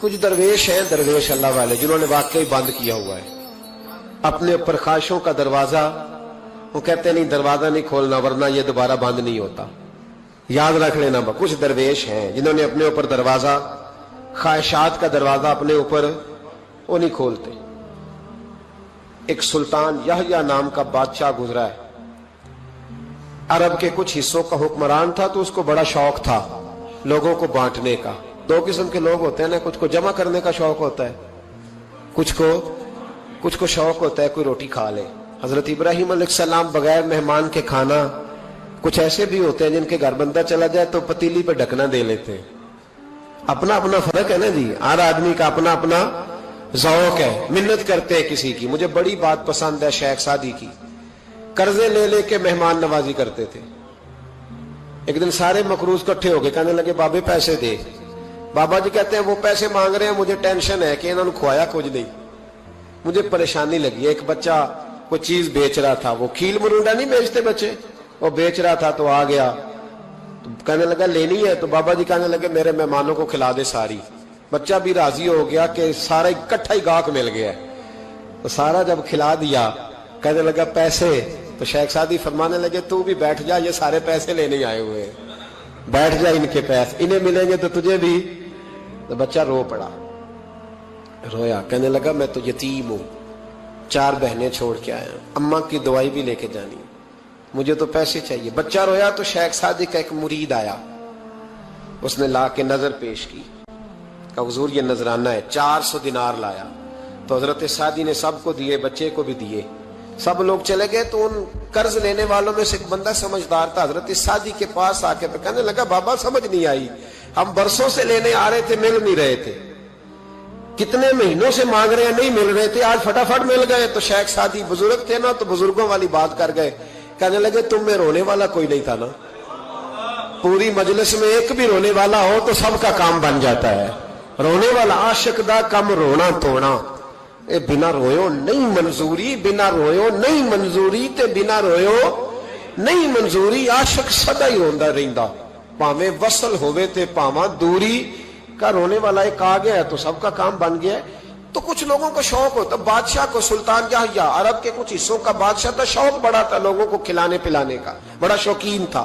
कुछ दरवेश हैं, दरवेश अल्लाह वाले, जिन्होंने वाकई बंद किया हुआ है अपने ऊपर ख्वाहिशों का दरवाजा। वो कहते नहीं दरवाजा नहीं खोलना वरना ये दोबारा बंद नहीं होता। याद रख लेना, कुछ दरवेश हैं जिन्होंने अपने ऊपर दरवाजा, ख्वाहिशात का दरवाजा अपने ऊपर वो नहीं खोलते। एक सुल्तान यहया नाम का बादशाह गुजरा है, अरब के कुछ हिस्सों का हुक्मरान था, तो उसको बड़ा शौक था लोगों को बांटने का। दो किस्म के लोग होते हैं ना, कुछ को जमा करने का शौक होता है, कुछ को शौक होता है कोई रोटी खा ले। हजरत इब्राहिम अलैहिस्सलाम बगैर मेहमान के खाना, कुछ ऐसे भी होते हैं जिनके घर बंदा चला जाए तो पतीली पे ढकना दे लेते हैं। अपना अपना फर्क है ना जी, हर आदमी का अपना अपना ज़ौक़ है। मिन्नत करते हैं किसी की। मुझे बड़ी बात पसंद है शेख सादी की, कर्जे ले लेके मेहमान नवाजी करते थे। एक दिन सारे मकरूज इकट्ठे हो गए, कहने लगे बाबे पैसे दे। बाबा जी कहते हैं वो पैसे मांग रहे हैं, मुझे टेंशन है कि इन्होंने खुआया कुछ नहीं, मुझे परेशानी लगी। एक बच्चा कोई चीज बेच रहा था, वो खील मरुंडा नहीं बेचते बच्चे, वो बेच रहा था, तो आ गया तो कहने लगा लेनी है, तो बाबा जी कहने लगे मेरे मेहमानों को खिला दे सारी। बच्चा भी राजी हो गया कि सारा इकट्ठा ही गाहक मिल गया, तो सारा जब खिला दिया कहने लगा पैसे। तो शेख सादी फरमाने लगे तू भी बैठ जा, ये सारे पैसे लेने आए हुए हैं, बैठ जा, इनके पैसे इन्हें मिलेंगे तो तुझे भी। तो बच्चा रो पड़ा, रोया, कहने लगा मैं तो यतीम हूं, 4 बहनें छोड़ के आया, अम्मा की दवाई भी लेके जानी, मुझे तो पैसे चाहिए। बच्चा रोया तो शेख सादी का एक मुरीद आया, उसने ला के नजर पेश की, कहा हुजूर ये नजराना है। 400 दिनार लाया, तो हजरत सादी ने सबको दिए, बच्चे को भी दिए। सब लोग चले गए, तो उन कर्ज लेने वालों में से एक बंदा समझदार था, हजरत सादी के पास आके तो कहने लगा बाबा समझ नहीं आई, हम बरसों से लेने आ रहे थे, मिल नहीं रहे थे, कितने महीनों से मांग रहे हैं, नहीं मिल रहे थे, आज फटाफट मिल गए। तो शेख सादी बुजुर्ग थे ना, तो बुजुर्गों वाली बात कर गए, कहने लगे तुम में रोने वाला कोई नहीं था ना, पूरी मजलिस में एक भी रोने वाला हो तो सबका काम बन जाता है। रोने वाला आशिक दा कम रोना तोड़ा, ए बिना रोयो नहीं मंजूरी, बिना रोयो नहीं मंजूरी, ते बिना रोयो नहीं मंजूरी। आशिक सदा ही रोंदा रहिंदा, भावे वसल होवे ते भावा दूरी का। रोने वाला एक आ गया तो सबका काम बन गया। तो कुछ लोगों को शौक होता, बादशाह को, सुल्तान यहया अरब के कुछ हिस्सों का बादशाह था, शौक बड़ा था लोगों को खिलाने पिलाने का, बड़ा शौकीन था,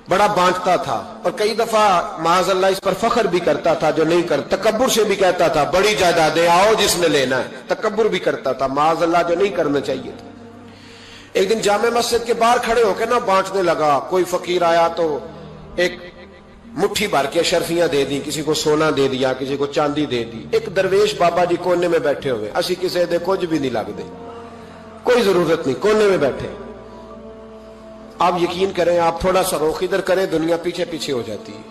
बड़ा बांटता था, और कई दफा माज़अल्लाह इस पर फख्र भी करता था जो नहीं कर, तकब्बुर से भी कहता था बड़ी जायदादें आओ जिसने लेना है, तकब्बुर भी करता था माज़अल्लाह, जो नहीं करना चाहिए था। एक दिन जामे मस्जिद के बाहर खड़े होकर ना बांटने लगा। कोई फकीर आया तो एक मुट्ठी भर के शर्फियां दे दी, किसी को सोना दे दिया, किसी को चांदी दे दी। एक दरवेश बाबा जी कोने में बैठे हुए, असी किसी दे कुछ भी नहीं लगते, कोई जरूरत नहीं, कोने में बैठे। आप यकीन करें, आप थोड़ा सा रुख इधर करें, दुनिया पीछे पीछे हो जाती है।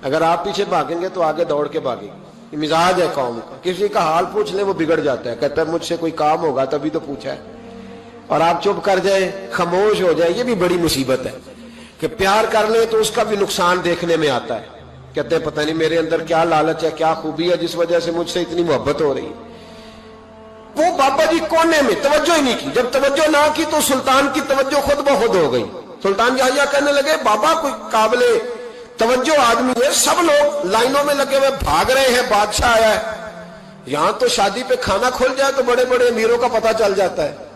अगर आप पीछे भागेंगे तो आगे दौड़ के भागेंगे। मिजाज है कौम का, किसी का हाल पूछ ले वो बिगड़ जाता है, कहता है मुझसे कोई काम होगा तभी तो पूछा है, और आप चुप कर जाए, खामोश हो जाए, ये भी बड़ी मुसीबत है। कि प्यार कर ले तो उसका भी नुकसान देखने में आता है, कहते हैं पता नहीं मेरे अंदर क्या लालच है, क्या खूबी है जिस वजह से मुझसे इतनी मोहब्बत हो रही है। वो बाबा जी कोने में तवज्जो ही नहीं की। जब तवज्जो ना की तो सुल्तान की तवज्जो खुद ब खुद हो गई। सुल्तान यहया कहने लगे बाबा कोई काबिले तवज्जो आदमी है, सब लोग लाइनों में लगे हुए भाग रहे हैं, बादशाह आया है। यहां तो शादी पे खाना खुल जाए तो बड़े बड़े अमीरों का पता चल जाता है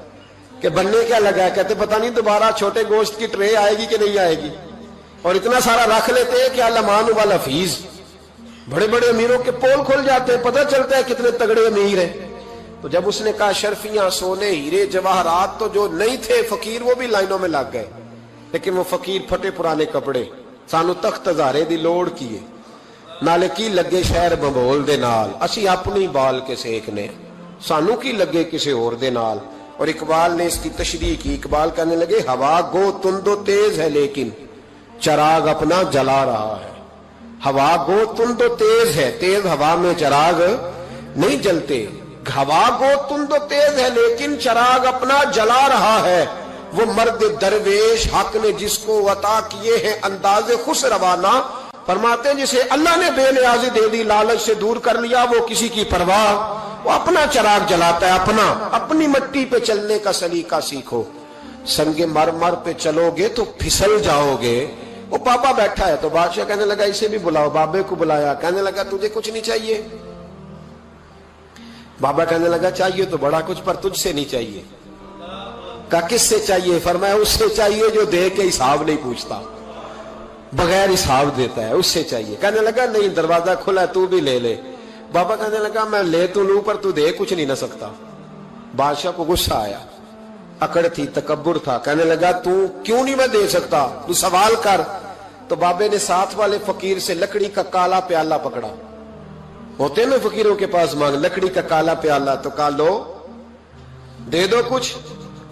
कि बनने क्या लगा है, कहते पता नहीं दोबारा छोटे गोश्त की ट्रे आएगी कि नहीं आएगी, और इतना सारा रख लेते हैं कि अल्लामान वाला फीस। बड़े बड़े अमीरों के पोल खुल जाते हैं, पता चलता है कितने तगड़े अमीर हैं। तो जब उसने कहा शर्फियां, सोने, हीरे, जवाहरात, तो जो नहीं थे फकीर वो भी लाइनों में लग गए। लेकिन वो फकीर फटे पुराने कपड़े, सानू तख्त हजारे दी लोड़ किए, नाले की लगे शहर बंबोल दे नाल, असी अपनी बाल के सेकने, सानू की लगे किसी और दे नाल। और इकबाल ने इसकी तशरीह की, इकबाल कहने लगे हवा गो तुंदो तेज है लेकिन चराग अपना जला रहा है। हवा गो तुंदो तेज है, तेज हवा में चराग नहीं जलते। हवा गो तुंदो तेज है लेकिन चराग अपना जला रहा है। वो मर्द दरवेश हक ने जिसको अता किए हैं अंदाजे खुश रवाना, फरमाते हैं जिसे अल्लाह ने बेनियाजी दे दी, लालच से दूर कर लिया, वो किसी की परवाह, वो अपना चराग जलाता है अपना। अपनी मट्टी पे चलने का सलीका सीखो, संगे मर मर पे चलोगे तो फिसल जाओगे, وہ بابا بیٹھا ہے تو بادشاہ کہنے لگا اسے بھی بلاؤ. بابے کو بلایا, کہنے لگا تجھے کچھ نہیں چاہیے؟ بابا کہنے لگا چاہیے تو بڑا کچھ, پر تجھ سے نہیں چاہیے. کہا کس سے چاہیے؟ فرمایا اس سے چاہیے جو دے کے حساب نہیں پوچھتا, بغیر حساب دیتا ہے, اس سے چاہیے. کہنے لگا نہیں, دروازہ کھلا ہے, تو بھی لے لے. بابا کہنے لگا میں لے تو لوں پر تو دے کچھ نہیں نہ سکتا. بادشاہ کو غصہ آیا, اکڑ تھی, تکبر تھا. کہنے لگا تو کیوں نہیں میں دے سکتا, تو سوال کر. تو بابے نے ساتھ والے فقیر سے لکڑی کا کالا پیالہ پکڑا, ہوتے نا فقیروں کے پاس مانگ, لکڑی کا کالا پیالہ, تو کہا لو دے دو کچھ.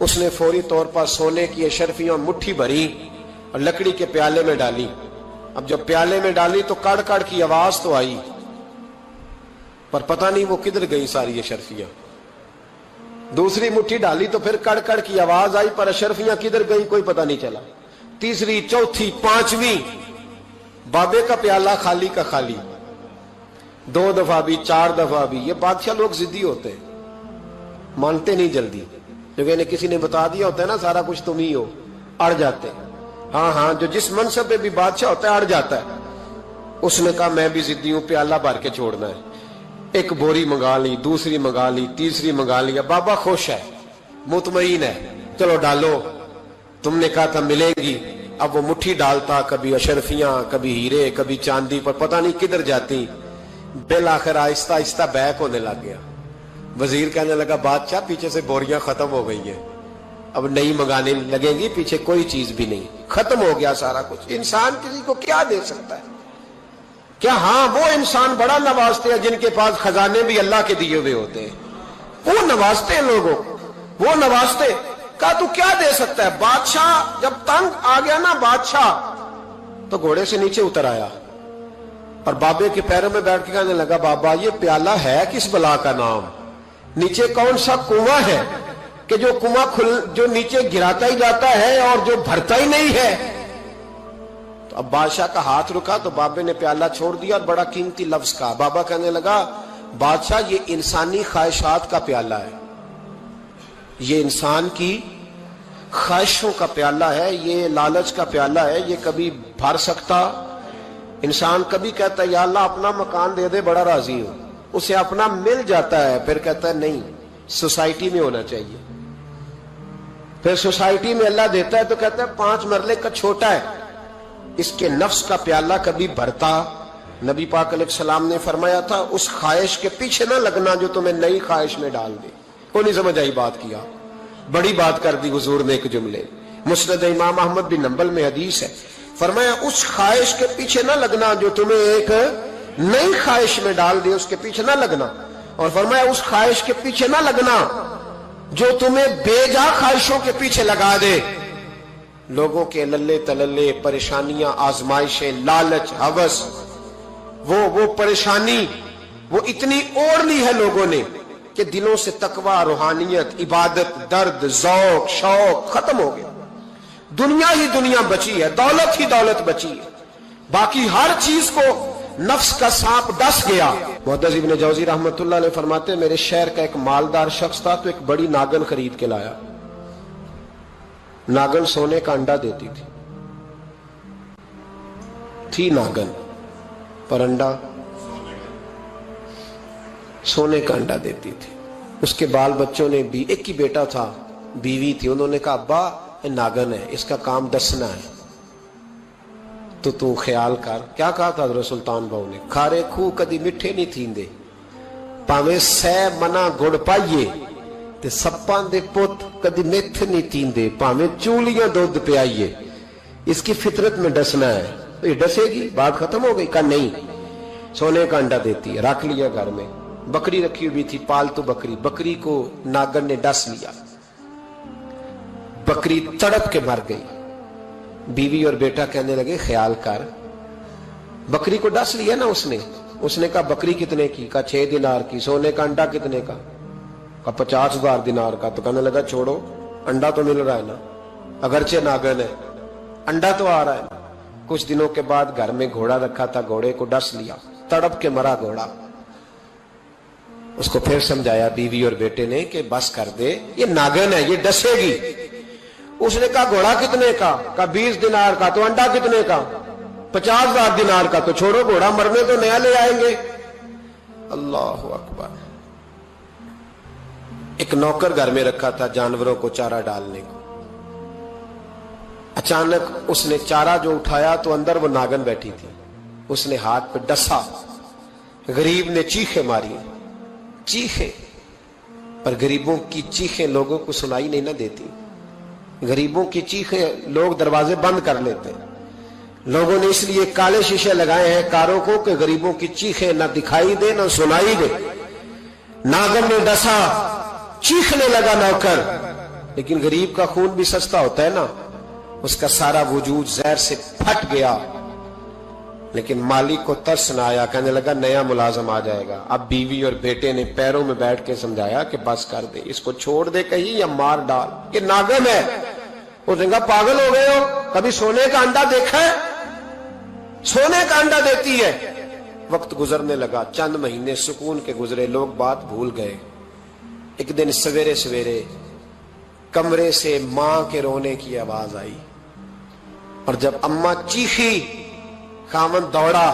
اس نے فوری طور پر سونے کی اشرفیاں مٹھی بھری اور لکڑی کے پیالے میں ڈالی. اب جب پیالے میں ڈالی تو کڑ کڑ کی آواز تو آئی, پر پتہ نہیں وہ کدھر گئی ساری اشرفیاں. دوسری مٹھی ڈالی تو پھر کڑ کڑ کی آواز آئی, پر اشرفیاں کدھر گئی کوئی پتہ نہیں چلا. تیسری, چوتھی, پانچویں, بابے کا پیالہ خالی کا خالی. 2 دفعہ بھی, 4 دفعہ بھی. یہ بادشاہ لوگ ضدی ہوتے ہیں, مانتے نہیں جلدی. جو انہیں کسی نے بتا دیا ہوتا ہے نا سارا کچھ تم ہی ہو, اڑ جاتے. ہاں جو جس منصب پہ بھی بادشاہ ہوتا ہے اڑ جاتا ہے. اس نے کہا میں بھی ضدی ہوں, پیالہ بھر کے چھوڑنا ہے. ایک بوری منگا لی, دوسری منگا لی, تیسری منگا لی. بابا خوش ہے, مطمئن ہے, چلو ڈالو, تم نے کہا تھا ملے گی. اب وہ مٹھی ڈالتا, کبھی اشرفیاں, کبھی ہیرے, کبھی چاندی, پر پتہ نہیں کدھر جاتی. بالآخر آہستہ آہستہ بیک ہونے لگ گیا. وزیر کہنے لگا بادشاہ پیچھے سے بوریاں ختم ہو گئی ہیں, اب نئی منگانے لگیں گی, پیچھے کوئی چیز بھی نہیں, ختم ہو گیا سارا کچھ. انسان کسی کو کیا دے سکتا ہے؟ کیا ہاں وہ انسان بڑا نوازتے ہیں جن کے پاس خزانے بھی اللہ کے دیے ہوئے ہوتے ہیں, وہ نوازتے ہیں لوگوں, وہ نوازتے. کہا تو کیا دے سکتا ہے؟ بادشاہ جب تنگ آ گیا نا بادشاہ, تو گھوڑے سے نیچے اتر آیا اور بابے کے پیروں میں بیٹھ کے کہنے لگا بابا یہ پیالہ ہے کس بلا کا نام؟ نیچے کون سا کنواں ہے کہ جو کنواں جو نیچے گراتا ہی جاتا ہے اور جو بھرتا ہی نہیں ہے؟ تو اب بادشاہ کا ہاتھ رکا تو بابے نے پیالہ چھوڑ دیا اور بڑا قیمتی لفظ کہا. بابا کہنے لگا بادشاہ یہ انسانی خواہشات کا پیالہ ہے, یہ انسان کی خواہشوں کا پیالہ ہے, یہ لالچ کا پیالہ ہے, یہ کبھی بھر سکتا. انسان کبھی کہتا ہے یا اللہ اپنا مکان دے دے, بڑا راضی ہوں, اسے اپنا مل جاتا ہے, پھر کہتا ہے نہیں سوسائٹی میں ہونا چاہیے. پھر سوسائٹی میں اللہ دیتا ہے تو کہتا ہے 5 مرلے کا چھوٹا ہے. اس کے نفس کا پیالہ کبھی بھرتا. نبی پاک علیہ السلام نے فرمایا تھا اس خواہش کے پیچھے نہ لگنا جو تمہیں نئی خواہش میں ڈال دے. کوئی نہیں سمجھ آئی بات کیا, بڑی بات کر دی حضور نے ایک جملے. مسند امام احمد بن حنبل میں حدیث ہے, فرمایا اس خواہش کے پیچھے نہ لگنا جو تمہیں ایک نئی خواہش میں ڈال دے, اس کے پیچھے نہ لگنا. اور فرمایا اس خواہش کے پیچھے نہ لگنا جو تمہیں بے جا خواہشوں کے پیچھے لگا دے. لوگوں کے للے تللے, پریشانیاں, آزمائشیں, لالچ, ہوس, وہ پریشانی وہ اتنی اوڑھ لی ہے لوگوں نے کہ دلوں سے تقوی, روحانیت, عبادت, درد, ذوق, شوق ختم ہو گیا. دنیا ہی دنیا بچی ہے, دولت ہی دولت بچی ہے, باقی ہر چیز کو نفس کا سانپ ڈس گیا. محدث ابن جوزی رحمۃ اللہ علیہ فرماتے ہیں میرے شہر کا ایک مالدار شخص تھا تو ایک بڑی ناگن خرید کے لایا. ناگن سونے کا انڈا دیتی تھی ناگن, پر انڈا سونے کا انڈا دیتی تھی. اس کے بال بچوں نے بھی, ایک ہی بیٹا تھا, بیوی تھی, انہوں نے کہا ابا ناگن ہے, اس کا کام دسنا ہے, تو خیال کر. کیا کہا تھا حضرت سلطان بہو نے؟ کھارے کھو کدی مٹھے نہیں تھیندے, پاویں سہ منا گڑ پائیے تے سپاں دے پت کدی میتھ نہیں تھیندے, پاویں چولیاں دودھ پیائیے. اس کی فطرت میں ڈسنا ہے. تو یہ ڈسے گی, بات ختم ہو گئی. کہا نہیں, سونے کا انڈا دیتی ہے. رکھ لیا گھر میں. بکری رکھی ہوئی تھی, پالتو بکری. بکری کو ناگن نے ڈس لیا, بکری تڑپ کے مر گئی. بیوی اور بیٹا کہنے لگے خیال کر, بکری کو ڈس لیا نا اس نے کہا بکری کتنے کی؟ کہا 6 دینار کی. سونے کا انڈا کتنے کا؟ کہا 50,000 دینار کا. تو کہنے لگا چھوڑو, انڈا تو مل رہا ہے نا, اگرچہ ناگن ہے, انڈا تو آ رہا ہے. کچھ دنوں کے بعد گھر میں گھوڑا رکھا تھا, گھوڑے کو ڈس لیا, تڑپ کے مرا گھوڑا. اس کو پھر سمجھایا بیوی اور بیٹے نے کہ بس کر دے, یہ ناگن ہے, یہ ڈسے گی. اس نے کہا گھوڑا کتنے کا؟ کہا 20 دینار کا. تو انڈا کتنے کا؟ 50,000 दिनार का तो छोड़ो, घोड़ा मरने तो नया ले आएंगे। अल्लाह अकबर। एक नौकर घर में रखा था जानवरों को चारा डालने को। अचानक उसने चारा जो उठाया तो अंदर वो नागन बैठी थी। उसने हाथ पे डसा, गरीब ने चीखें मारी, चीखें, पर गरीबों की चीखें लोगों को सुनाई नहीं ना देती। गरीबों की चीखें लोग दरवाजे बंद कर लेते हैं। लोगों ने इसलिए काले शीशे लगाए हैं कारों को कि गरीबों की चीखें ना दिखाई दे ना सुनाई दे। नागन ने डसा, चीखने लगा नौकर, लेकिन गरीब का खून भी सस्ता होता है ना, उसका सारा वजूद जहर से फट गया। लेकिन मालिक को तरस ना आया, कहने लगा नया मुलाजम आ जाएगा। अब बीवी और बेटे ने पैरों में बैठ के समझाया कि बस कर दे, इसको छोड़ दे कहीं या मार डाल, ये नागन है। उसने कहा पागल हो गए हो, कभी सोने का अंडा देखा है? सोने का अंडा देती है। वक्त गुजरने लगा, चंद महीने सुकून के गुजरे, लोग बात भूल गए। एक दिन सवेरे सवेरे कमरे से मां के रोने की आवाज आई, और जब अम्मा चीखी, खामन दौड़ा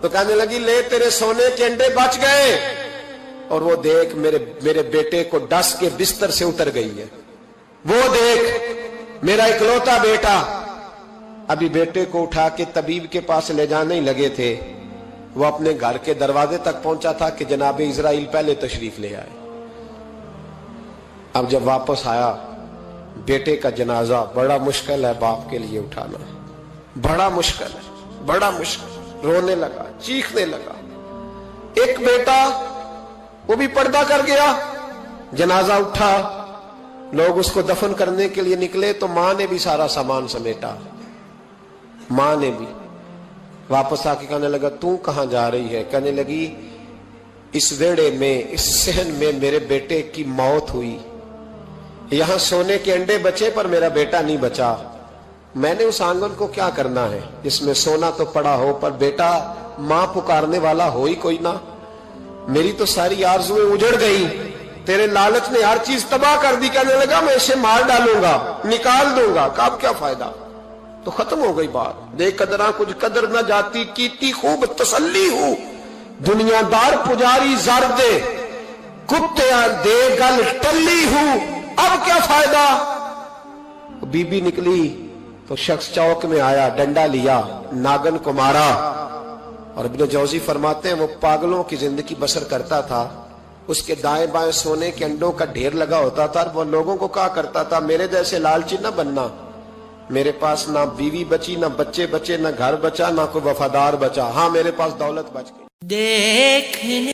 तो कहने लगी ले तेरे सोने के अंडे बच गए। और वो देख मेरे बेटे को डस के बिस्तर से उतर गई है। वो देख मेरा इकलौता बेटा। अभी बेटे को उठा के तबीब के पास ले जाने ही लगे थे, वो अपने घर के दरवाजे तक पहुंचा था कि जनाब इजराइल पहले तशरीफ ले आए। अब जब वापस आया, बेटे का जनाजा बड़ा मुश्किल है बाप के लिए उठाना, बड़ा मुश्किल है, बड़ा मुश्किल। रोने लगा, चीखने लगा। एक बेटा वो भी पर्दा कर गया। जनाजा उठा, लोग उसको दफन करने के लिए निकले तो मां ने भी सारा सामान समेटा। मां ने भी वापस आके कहने लगा तू कहां जा रही है? कहने लगी इस वेड़े में, इस सहन में मेरे बेटे की मौत हुई। यहां सोने के अंडे बचे पर मेरा बेटा नहीं बचा। मैंने उस आंगन को क्या करना है जिसमें सोना तो पड़ा हो पर बेटा मां पुकारने वाला हो ही कोई ना। मेरी तो सारी आरज़ुएं उजड़ गई, तेरे लालच ने हर चीज तबाह कर दी। कहने लगा मैं इसे मार डालूंगा, निकाल दूंगा, कब क्या फायदा। तो खत्म हो गई बात। बेकदरा कुछ कदर न जाती, कीती खूब तसल्ली हूं, दुनियादार पुजारी जर दे, कुत्ते दे गल टल्ली हूं, अब क्या फायदा। बीबी निकली तो शख्स चौक में आया, डंडा लिया, नागन को मारा। और इब्न जौजी फरमाते हैं वो पागलों की जिंदगी बसर करता था। उसके दाएं बाएं सोने के अंडों का ढेर लगा होता था। वो लोगों को कहा करता था मेरे जैसे लालची न बनना, मेरे पास ना बीवी बची, ना बच्चे बचे, ना घर बचा, ना कोई वफादार बचा, हाँ मेरे पास दौलत बच गई।